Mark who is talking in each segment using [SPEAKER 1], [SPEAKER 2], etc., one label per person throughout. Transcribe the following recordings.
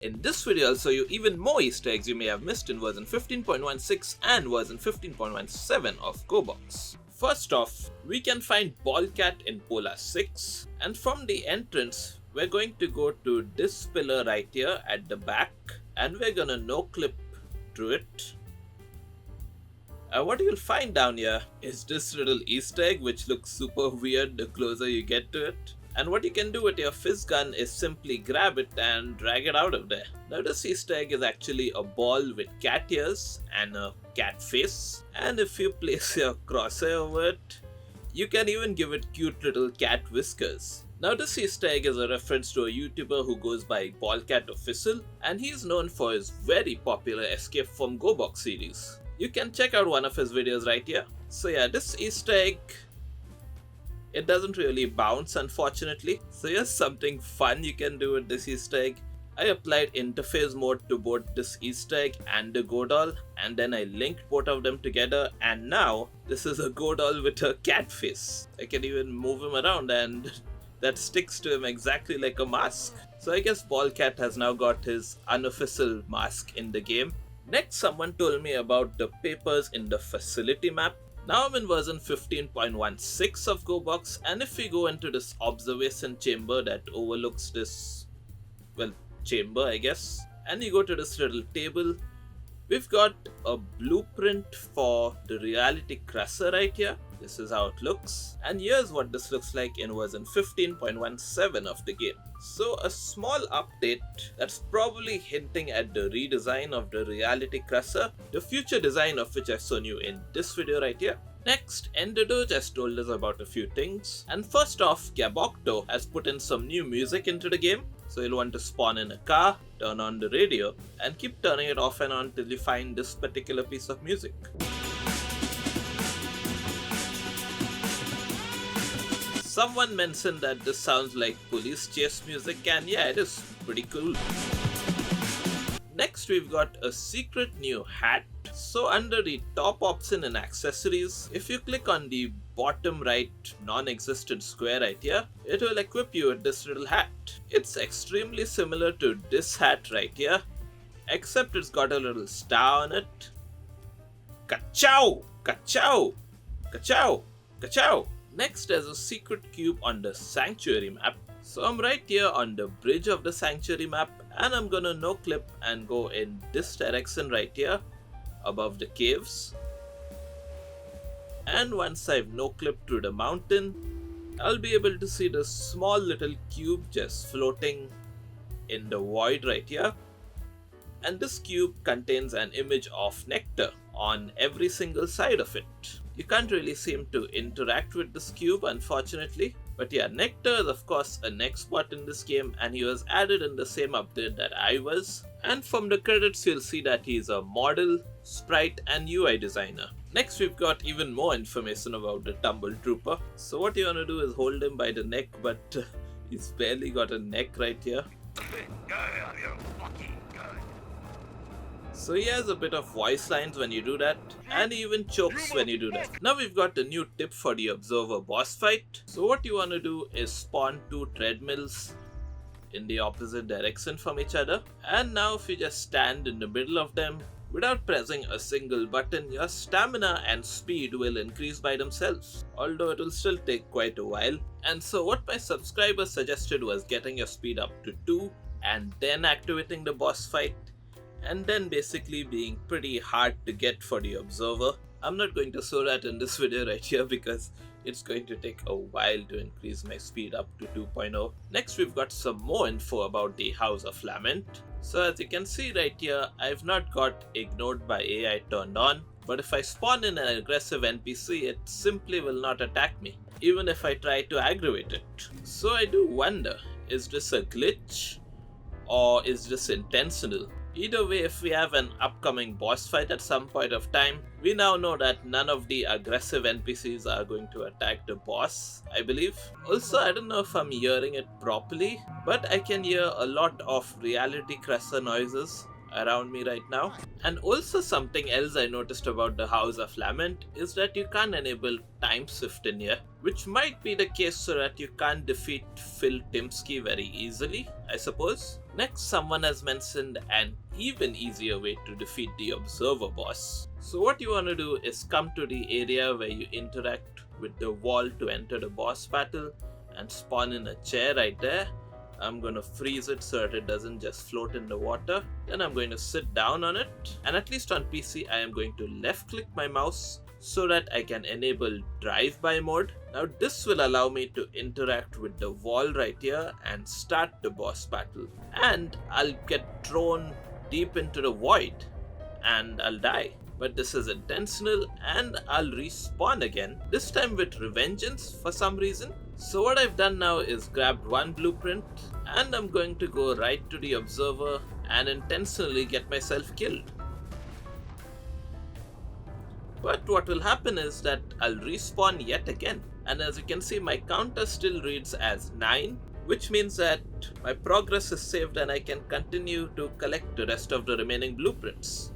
[SPEAKER 1] In this video I'll show you even more Easter eggs you may have missed in version 15.16 and version 15.17 of Gorebox. First off, we can find BallCat in Polar 6, and from the entrance we're going to go to this pillar right here at the back, and we're gonna no-clip through it. What you'll find down here is this little Easter egg which looks super weird the closer you get to it. And what you can do with your fizz gun is simply grab it and drag it out of there. Now this Easter egg is actually a ball with cat ears and a cat face. And if you place your crosshair over it, you can even give it cute little cat whiskers. Now this Easter egg is a reference to a YouTuber who goes by BallCat Official, and he's known for his very popular Escape from Gorebox series. You can check out one of his videos right here. So yeah, this Easter egg, it doesn't really bounce unfortunately. So here's something fun you can do with this Easter egg. I applied interface mode to both this Easter egg and the Go doll, and then I linked both of them together, and now this is a Go doll with a cat face. I can even move him around and that sticks to him exactly like a mask. So I guess BallCat has now got his unofficial mask in the game. Next, someone told me about the papers in the facility map. Now I'm in version 15.16 of Gorebox, and if we go into this observation chamber that overlooks this, well, chamber I guess, and you go to this little table, we've got a blueprint for the reality crusher right here. This is how it looks, and here's what this looks like in version 15.17 of the game. So a small update that's probably hinting at the redesign of the reality crusher, the future design of which I've shown you in this video right here. Next, Enderdoge has told us about a few things, and first off, Gabocto has put in some new music into the game. So you'll want to spawn in a car, turn on the radio, and keep turning it off and on till you find this particular piece of music. Someone mentioned that this sounds like police chase music, and yeah, it is pretty cool. Next, we've got a secret new hat. So under the top option in accessories, if you click on the bottom right non-existent square right here, it will equip you with this little hat. It's extremely similar to this hat right here, except it's got a little star on it. Ka-chow! Ka-chow! Ka-chow! Ka-chow! Next, there's a secret cube on the sanctuary map. So I'm right here on the bridge of the sanctuary map, and I'm gonna no-clip and go in this direction right here above the caves. And once I've no-clipped through the mountain, I'll be able to see this small little cube just floating in the void right here. And this cube contains an image of nectar on every single side of it. You can't really seem to interact with this cube unfortunately, but yeah, Nectar is of course a Nextbot in this game, and he was added in the same update that I was. And from the credits you'll see that he's a model, sprite and UI designer. Next, we've got even more information about the Tumbled Trooper. So what you wanna do is hold him by the neck, but he's barely got a neck right here. So he has a bit of voice lines when you do that, and he even chokes when you do that. Now we've got a new tip for the Observer boss fight. So what you want to do is spawn two treadmills in the opposite direction from each other, and now if you just stand in the middle of them without pressing a single button, your stamina and speed will increase by themselves, although it will still take quite a while. And so what my subscribers suggested was getting your speed up to 2 and then activating the boss fight, and then basically being pretty hard to get for the Observer. I'm not going to show that in this video right here because it's going to take a while to increase my speed up to 2.0. Next, we've got some more info about the House of Lament. So as you can see right here, I've not got ignored by AI turned on, but if I spawn in an aggressive NPC, it simply will not attack me, even if I try to aggravate it. So I do wonder, is this a glitch or is this intentional? Either way, if we have an upcoming boss fight at some point of time, we now know that none of the aggressive NPCs are going to attack the boss, I believe. Also, I don't know if I'm hearing it properly, but I can hear a lot of reality crusher noises around me right now. And also something else I noticed about the House of Lament is that you can't enable time shift in here, which might be the case so that you can't defeat Phil Timsky very easily, I suppose. Next, someone has mentioned an even easier way to defeat the Observer boss. So what you want to do is come to the area where you interact with the wall to enter the boss battle and spawn in a chair right there. I'm going to freeze it so that it doesn't just float in the water. Then I'm going to sit down on it, and at least on PC I am going to left click my mouse so that I can enable drive-by mode. Now this will allow me to interact with the wall right here and start the boss battle. And I'll get thrown deep into the void and I'll die. But this is intentional and I'll respawn again, this time with revengeance for some reason. So what I've done now is grabbed one blueprint and I'm going to go right to the observer and intentionally get myself killed. But what will happen is that I'll respawn yet again, and as you can see my counter still reads as 9, which means that my progress is saved and I can continue to collect the rest of the remaining blueprints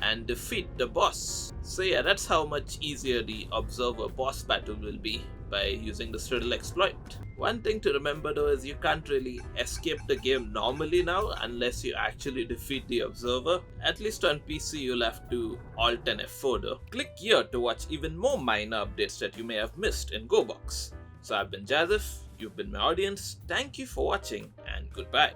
[SPEAKER 1] and defeat the boss. So yeah, that's how much easier the observer boss battle will be by using the riddle exploit. One thing to remember though is you can't really escape the game normally now unless you actually defeat the observer. At least on PC you'll have to Alt and F4 though. Click here to watch even more minor updates that you may have missed in Gorebox. So I've been Jazif, you've been my audience, thank you for watching and goodbye.